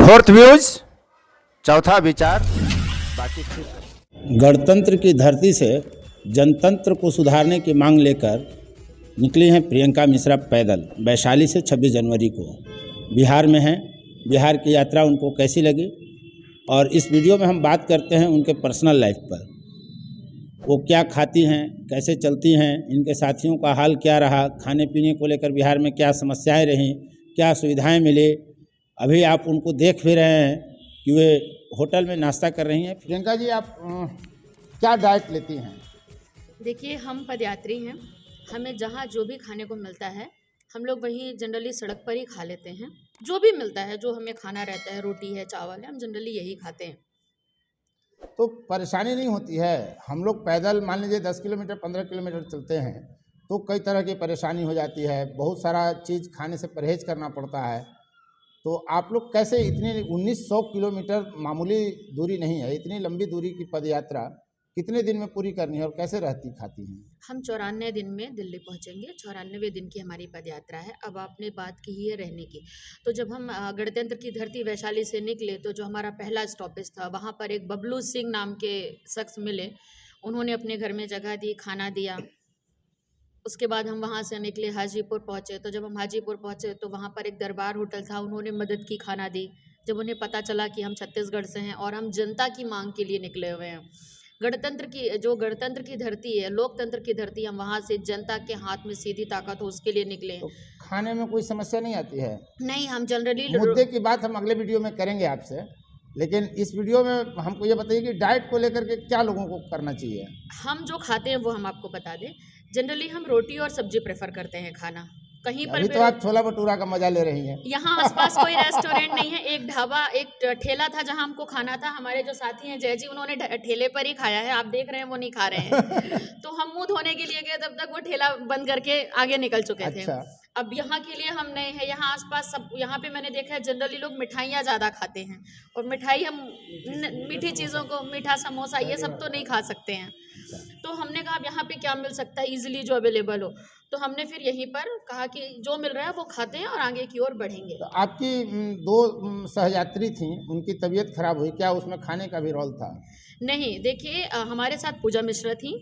Fourth views, चौथा विचार, बाकी ठीक। गणतंत्र की धरती से जनतंत्र को सुधारने की मांग लेकर निकली हैं प्रियंका मिश्रा पैदल। वैशाली से 26 जनवरी को बिहार में हैं। बिहार की यात्रा उनको कैसी लगी, और इस वीडियो में हम बात करते हैं उनके पर्सनल लाइफ पर। वो क्या खाती हैं, कैसे चलती हैं, इनके साथियों का हाल क्या रहा, खाने पीने को लेकर बिहार में क्या समस्याएं रहीं, क्या सुविधाएं मिली। अभी आप उनको देख भी रहे हैं कि वे होटल में नाश्ता कर रही हैं। प्रियंका जी, आप क्या डाइट लेती हैं? देखिए, हम पदयात्री हैं। हमें जहाँ जो भी खाने को मिलता है हम लोग वहीं जनरली सड़क पर ही खा लेते हैं। जो भी मिलता है, जो हमें खाना रहता है, रोटी है, चावल है, हम जनरली यही खाते हैं। तो परेशानी नहीं होती है? हम लोग पैदल मान लीजिए 10 किलोमीटर 15 किलोमीटर चलते हैं तो कई तरह की परेशानी हो जाती है, बहुत सारा चीज़ खाने से परहेज करना पड़ता है। तो आप लोग कैसे इतनी 1900 किलोमीटर मामूली दूरी नहीं है, इतनी लंबी दूरी की पदयात्रा कितने दिन में पूरी करनी है और कैसे रहती खाती हैं? हम 94 दिन में दिल्ली पहुंचेंगे। 94 दिन की हमारी पदयात्रा है। अब आपने बात की ही है रहने की, तो जब हम गणतंत्र की धरती वैशाली से निकले तो जो हमारा पहला स्टॉपेज था वहाँ पर एक बबलू सिंह नाम के शख्स मिले। उन्होंने अपने घर में जगह दी, खाना दिया। उसके बाद हम वहाँ से निकले, हाजीपुर पहुँचे। तो जब हम हाजीपुर पहुँचे तो वहाँ पर एक दरबार होटल था, उन्होंने मदद की, खाना दी। जब उन्हें पता चला कि हम छत्तीसगढ़ से हैं और हम जनता की मांग के लिए निकले हुए हैं, गणतंत्र की धरती है, लोकतंत्र की धरती, हम वहाँ से जनता के हाथ में सीधी ताकत हो उसके लिए निकले। तो खाने में कोई समस्या नहीं आती है? नहीं, हम जनरली मुद्दे की बात हम अगले वीडियो में करेंगे आपसे, लेकिन इस वीडियो में हमको ये बताइए कि डाइट को लेकर के क्या लोगों को करना चाहिए? हम जो खाते हैं वो हम आपको बता दें। जनरली हम रोटी और सब्जी प्रेफर करते हैं खाना। कहीं पर अभी तो आप छोला भटूरा का मजा ले रही हैं। यहाँ आसपास कोई रेस्टोरेंट नहीं है। एक ढाबा, एक ठेला था जहाँ हमको खाना था। हमारे जो साथी हैं जय जी, उन्होंने ठेले पर ही खाया है। आप देख रहे हैं वो नहीं खा रहे हैं। तो हम मुंह धोने के लिए गए, तब तक वो ठेला बंद करके आगे निकल चुके थे। अच्छा। अब यहाँ के लिए हम नए हैं। यहाँ आसपास सब, यहाँ पे मैंने देखा है जनरली लोग मिठाइयाँ ज़्यादा खाते हैं, और मिठाई हम मीठी चीज़ों को, मीठा समोसा ये सब तो नहीं खा सकते हैं। तो हमने कहा अब यहाँ पे क्या मिल सकता है इजीली जो अवेलेबल हो, तो हमने फिर यहीं पर कहा कि जो मिल रहा है वो खाते हैं और आगे की ओर बढ़ेंगे। तो आपकी 2 सहयात्री थी, उनकी तबीयत खराब हुई, क्या उसमें खाने का भी रोल था? नहीं, देखिए, हमारे साथ पूजा मिश्रा थी,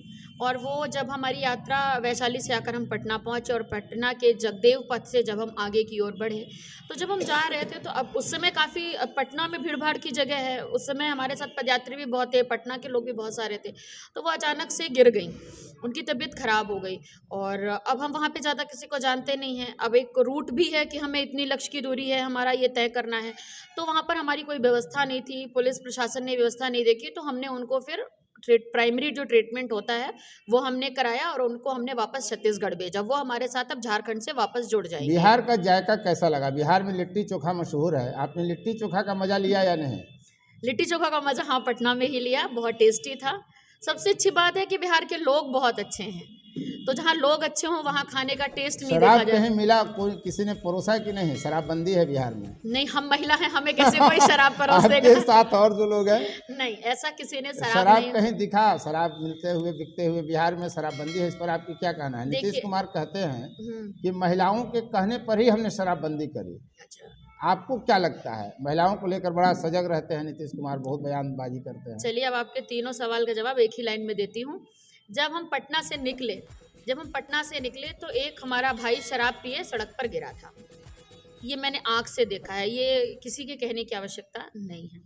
और वो जब हमारी यात्रा वैशाली से आकर हम पटना पहुंचे और पटना के जगदेव पथ से जब हम आगे की ओर बढ़े, तो जब हम जा रहे थे तो अब उस समय काफ़ी पटना में भीड़ भाड़ की जगह है। उस समय हमारे साथ पदयात्री भी बहुत थे, पटना के लोग भी बहुत सारे थे। तो वो अचानक से गिर गई, उनकी तबीयत खराब हो गई, और अब हम वहाँ पे ज़्यादा किसी को जानते नहीं हैं। अब एक रूट भी है कि हमें इतनी लक्ष्य की दूरी है, हमारा ये तय करना है, तो वहाँ पर हमारी कोई व्यवस्था नहीं थी, पुलिस प्रशासन ने व्यवस्था नहीं देखी। तो हमने उनको फिर प्राइमरी जो ट्रीटमेंट होता है वो हमने कराया, और उनको हमने वापस छत्तीसगढ़ भेजा। वो हमारे साथ अब झारखंड से वापस जुड़ जाएंगे। बिहार का जायका कैसा लगा? बिहार में लिट्टी चोखा मशहूर है, आपने लिट्टी चोखा का मजा लिया या नहीं? लिट्टी चोखा का मज़ा हाँ पटना में ही लिया, बहुत टेस्टी था। सबसे अच्छी बात है कि बिहार के लोग बहुत अच्छे हैं, तो जहाँ लोग अच्छे हों वहाँ खाने का टेस्ट नहीं देखा शराब जाए। कहीं मिला, कोई किसी ने परोसा कि नहीं? शराबबंदी है बिहार में? नहीं, हम महिला हैं, हमें कैसे कोई शराब परोस आपके देगा? साथ और जो लोग हैं? नहीं, ऐसा किसी ने शराब शराब नहीं। कहीं दिखा? शराब मिलते हुए, बिकते हुए बिहार में शराबबंदी है, इस पर आपकी क्या कहना है? नीतीश कुमार कहते हैं कि महिलाओं के कहने पर ही हमने शराबबंदी करी। अच्छा, आपको क्या लगता है? महिलाओं को लेकर बड़ा सजग रहते हैं नीतीश कुमार, बहुत बयानबाजी करते हैं। चलिए अब आपके तीनों सवाल का जवाब एक ही लाइन में देती हूँ। जब हम पटना से निकले तो एक हमारा भाई शराब पिए सड़क पर गिरा था। ये मैंने आँख से देखा है, ये किसी के कहने की आवश्यकता नहीं है।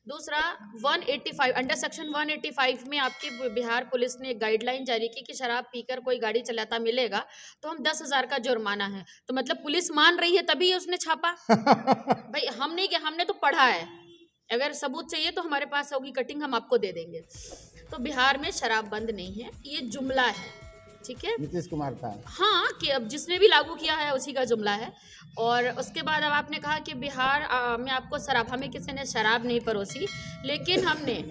दूसरा, 185 अंडर सेक्शन 185 में आपकी बिहार पुलिस ने एक गाइडलाइन जारी की कि शराब पीकर कोई गाड़ी चलाता मिलेगा तो हम 10,000 का जुर्माना है। तो मतलब पुलिस मान रही है तभी उसने छापा। भाई हम नहीं किया, हमने तो पढ़ा है। अगर सबूत चाहिए तो हमारे पास होगी कटिंग, हम आपको दे देंगे। तो बिहार में शराब बंद नहीं है, ये जुमला है, ठीक है, नीतीश कुमार का। हाँ, कि अब जिसने भी लागू किया है उसी का जुमला है। और उसके बाद अब आपने कहा कि बिहार में आपको शराब, हमें किसी ने शराब नहीं परोसी, लेकिन हमने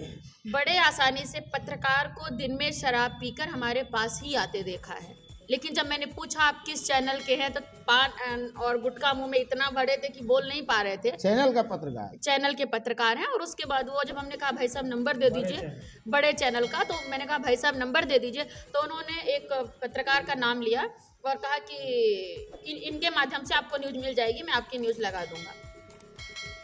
बड़े आसानी से पत्रकार को दिन में शराब पीकर हमारे पास ही आते देखा है। लेकिन जब मैंने पूछा आप किस चैनल के हैं, तो पान और गुटखा मुंह में इतना भरे थे कि बोल नहीं पा रहे थे। चैनल का पत्रकार? चैनल के पत्रकार हैं। और उसके बाद वो जब हमने कहा भाई साहब नंबर दे दीजिए, बड़े चैनल का, तो मैंने कहा भाई साहब नंबर दे दीजिए, तो उन्होंने एक पत्रकार का नाम लिया और कहा कि इनके माध्यम से आपको न्यूज़ मिल जाएगी, मैं आपकी न्यूज़ लगा दूंगा।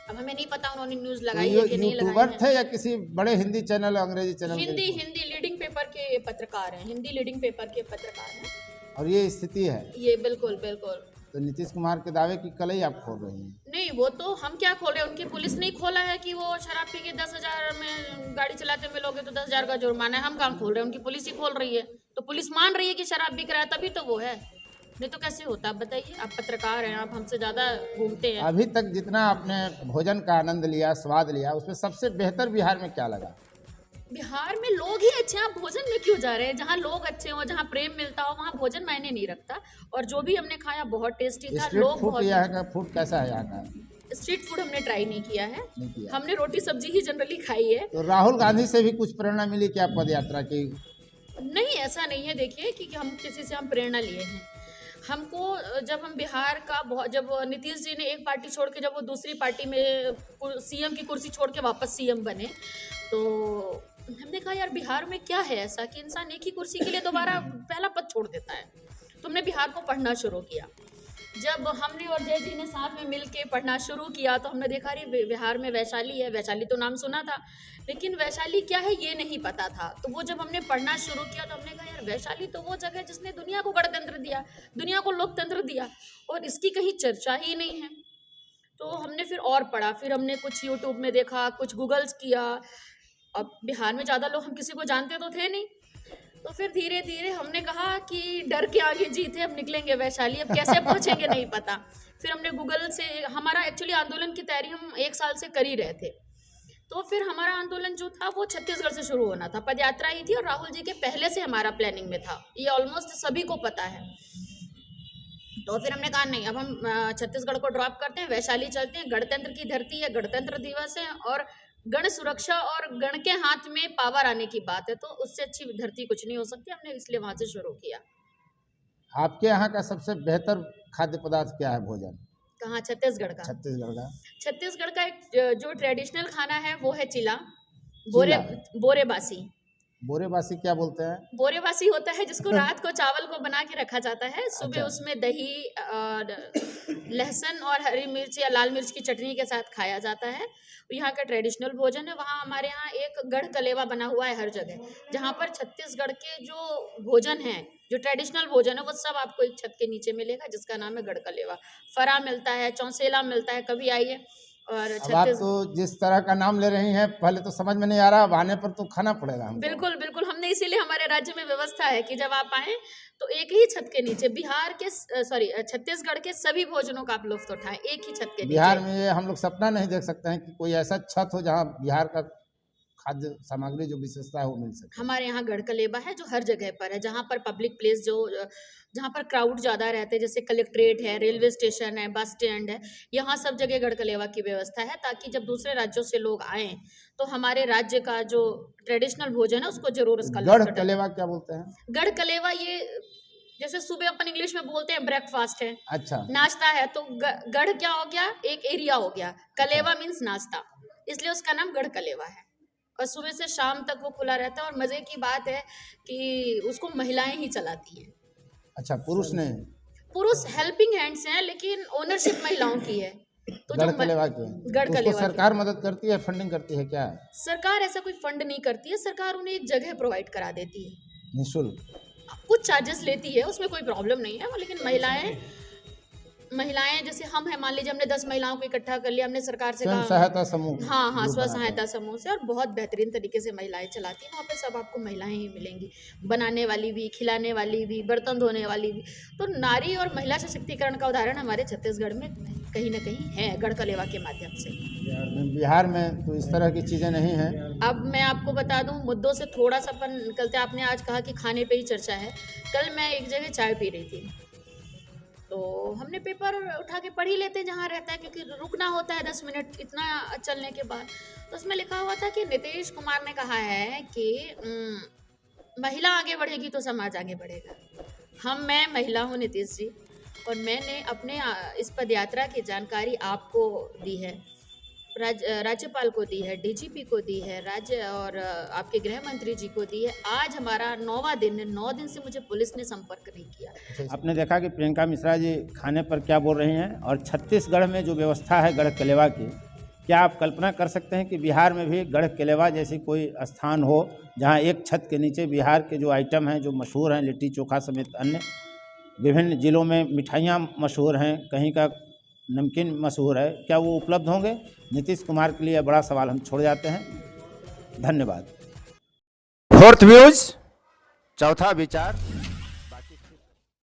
अब अब हमें नहीं पता उन्होंने न्यूज़ तो लगाई ये है कि नहीं लगाई यूट्यूबर है। थे या किसी बड़े हिंदी चैनल अंग्रेजी चैनल के? हिंदी लीडिंग पेपर के पत्रकार हैं, हिंदी लीडिंग पेपर के पत्रकार हैं। और ये स्थिति है ये बिल्कुल बिल्कुल। तो नीतीश कुमार के दावे की कलई आप खोल रही हैं। नहीं, वो तो हम क्या खोले, उनकी पुलिस ने खोला है कि वो शराब पी के 10,000 में गाड़ी चलाते मिलोगे तो 10,000 का जुर्माना है। हम कहाँ खोल रहे हैं, उनकी पुलिस ही खोल रही है। तो पुलिस मान रही है कि शराब बिक रहा है, तभी तो वो है, नहीं तो कैसे होता? आप बताइए, आप पत्रकार हैं, आप हमसे ज़्यादा घूमते हैं। अभी तक जितना आपने भोजन का आनंद लिया, स्वाद लिया, उसमें सबसे बेहतर बिहार में क्या लगा? बिहार में लोग ही अच्छे हैं, आप भोजन में क्यों जा रहे हैं? जहाँ लोग अच्छे हो, जहाँ प्रेम मिलता हो, वहाँ भोजन मायने नहीं रखता। और जो भी हमने खाया बहुत टेस्टी था। स्ट्रीट लोग फूड बहुत, यहाँ का फूड कैसा है? यहाँ का स्ट्रीट फूड हमने ट्राई नहीं किया है, नहीं किया। हमने रोटी सब्जी ही जनरली खाई है। तो राहुल गांधी से भी कुछ प्रेरणा मिली क्या पद यात्रा की? नहीं, ऐसा नहीं है। देखिए कि हम किसी से हम प्रेरणा लिए हैं। हमको जब हम बिहार का जब नीतीश जी ने एक पार्टी छोड़ के जब वो दूसरी पार्टी में सीएम की कुर्सी छोड़ के वापस सीएम बने, तो हमने कहा यार बिहार में क्या है ऐसा कि इंसान एक ही कुर्सी के लिए दोबारा पहला पद छोड़ देता है। तो हमने बिहार को पढ़ना शुरू किया। जब हमने और जय जी ने साथ में मिल के पढ़ना शुरू किया तो हमने देखा अरे बिहार में वैशाली है, वैशाली तो नाम सुना था लेकिन वैशाली क्या है ये नहीं पता था। तो वो जब हमने पढ़ना शुरू किया तो हमने कहा यार वैशाली तो वो जगह है जिसने दुनिया को गणतंत्र दिया, दुनिया को लोकतंत्र दिया, और इसकी कहीं चर्चा ही नहीं है। तो हमने फिर और पढ़ा, फिर हमने कुछ यूट्यूब में देखा, कुछ गूगल्स किया। अब बिहार में ज़्यादा लोग हम किसी को जानते तो थे नहीं, तो फिर धीरे धीरे हमने कहा कि डर के आगे जीत है, अब निकलेंगे वैशाली, अब कैसे पहुंचेंगे नहीं पता। फिर हमने गूगल से, हमारा एक्चुअली आंदोलन की तैयारी हम 1 साल से कर ही रहे थे। तो फिर हमारा आंदोलन जो था वो छत्तीसगढ़ से शुरू होना था, पदयात्रा ही थी और राहुल जी के पहले से हमारा प्लानिंग में था, ये ऑलमोस्ट सभी को पता है। तो फिर हमने कहा नहीं, अब हम छत्तीसगढ़ को ड्रॉप करते हैं, वैशाली चलते हैं, गणतंत्र की धरती है, गणतंत्र दिवस है और गण सुरक्षा और गण के हाथ में पावर आने की बात है, तो उससे अच्छी धरती कुछ नहीं हो सकती। हमने इसलिए वहां से शुरू किया। आपके यहाँ का सबसे बेहतर खाद्य पदार्थ क्या है? भोजन कहाँ? छत्तीसगढ़ का? छत्तीसगढ़ का छत्तीसगढ़ का एक जो ट्रेडिशनल खाना है वो है चिला, बोरेबासी। बोरेबासी क्या बोलते हैं? बोरेबासी होता है जिसको रात को चावल को बना के रखा जाता है, सुबह अच्छा। उसमें दही और लहसुन और हरी मिर्च या लाल मिर्च की चटनी के साथ खाया जाता है। यहाँ का ट्रेडिशनल भोजन है। वहाँ हमारे यहाँ एक गढ़ कलेवा बना हुआ है हर जगह, जहाँ पर छत्तीसगढ़ के जो भोजन है, जो ट्रेडिशनल भोजन है, वो सब आपको एक छत के नीचे मिलेगा, जिसका नाम है गढ़ कलेवा। फरा मिलता है, चौसेला मिलता है, कभी आइए। और अब आप तो जिस तरह का नाम ले रही हैं, पहले तो समझ में नहीं आ रहा, अब आने पर तो खाना पड़ेगा हमको। बिल्कुल बिल्कुल, हमने इसीलिए हमारे राज्य में व्यवस्था है कि जब आप आएँ तो एक ही छत के नीचे छत्तीसगढ़ के सभी भोजनों का आप लुत्फ उठाएं, एक ही छत के नीचे। बिहार में ये हम लोग सपना नहीं देख सकते हैं कि कोई ऐसा छत हो जहाँ बिहार का खाद्य सामग्री जो विशेषता है वो मिल सके। हमारे यहाँ गढ़ कलेवा है जो हर जगह पर है, जहाँ पर पब्लिक प्लेस जहाँ पर क्राउड ज़्यादा रहते हैं, जैसे कलेक्ट्रेट है, रेलवे स्टेशन है, बस स्टैंड है, यहाँ सब जगह गढ़ कलेवा की व्यवस्था है, ताकि जब दूसरे राज्यों से लोग आएँ तो हमारे राज्य का जो ट्रेडिशनल भोजन है उसको जरूर उसका गढ़ कलेवा क्या बोलते हैं? गढ़ कलेवा ये जैसे सुबह अपन इंग्लिश में बोलते हैं ब्रेकफास्ट है, अच्छा, नाश्ता है, तो गढ़ क्या हो गया, एक एरिया हो गया, कलेवा मीन्स नाश्ता, इसलिए उसका नाम गढ़ कलेवा है। और सुबह से शाम तक वो खुला रहता है। और मज़े की बात है कि उसको महिलाएं ही चलाती हैं। अच्छा, पुरुष नहीं? पुरुष हेल्पिंग हैंड्स हैं लेकिन ओनरशिप महिलाओं की है। तो गढ़ कलेवा की गढ़ उसको कलेवा सरकार मदद करती है, फंडिंग करती है क्या? सरकार ऐसा कोई फंड नहीं करती है, सरकार उन्हें एक जगह प्रोवाइड करा देती है, निःशुल्क। कुछ चार्जेस लेती है, उसमें कोई प्रॉब्लम नहीं है। लेकिन महिलाएं जैसे हम हैं, मान लीजिए हमने 10 महिलाओं को इकट्ठा कर लिया, हमने सरकार से स्वयं कहा, सहायता समूह। हाँ, स्व सहायता समूह से, और बहुत बेहतरीन तरीके से महिलाएं चलाती हैं। वहाँ पे सब आपको महिलाएं ही मिलेंगी, बनाने वाली भी, खिलाने वाली भी, बर्तन धोने वाली भी। तो नारी और महिला सशक्तिकरण का उदाहरण हमारे छत्तीसगढ़ में कहीं ना कहीं है, गढ़ कलेवा के माध्यम से। बिहार में तो इस तरह की चीज़ें नहीं हैं। अब मैं आपको बता दूं, मुद्दों से थोड़ा सा अपन निकलते। आपने आज कहा कि खाने पे ही चर्चा है। कल मैं एक जगह चाय पी रही थी, तो हमने पेपर उठा के पढ़ ही लेते जहाँ रहता है, क्योंकि रुकना होता है 10 मिनट इतना चलने के बाद। तो उसमें लिखा हुआ था कि नीतीश कुमार ने कहा है कि महिला आगे बढ़ेगी तो समाज आगे बढ़ेगा। मैं महिला हूँ नीतीश जी, और मैंने अपने इस पदयात्रा की जानकारी आपको दी है, राज्यपाल को दी है, डीजीपी को दी है, राज्य और आपके गृह मंत्री जी को दी है। आज हमारा 9वां दिन है, 9 दिन से मुझे पुलिस ने संपर्क नहीं किया। आपने देखा कि प्रियंका मिश्रा जी खाने पर क्या बोल रही हैं, और छत्तीसगढ़ में जो व्यवस्था है गढ़ कलेवा की, क्या आप कल्पना कर सकते हैं कि बिहार में भी गढ़ केलेवा जैसी कोई स्थान हो जहां एक छत के नीचे बिहार के जो आइटम हैं जो मशहूर हैं, लिट्टी चोखा समेत अन्य विभिन्न ज़िलों में मिठाइयाँ मशहूर हैं, कहीं का नमकीन मशहूर है, क्या वो उपलब्ध होंगे? नीतीश कुमार के लिए बड़ा सवाल हम छोड़ जाते हैं। धन्यवाद। फोर्थ व्यूज, चौथा विचार।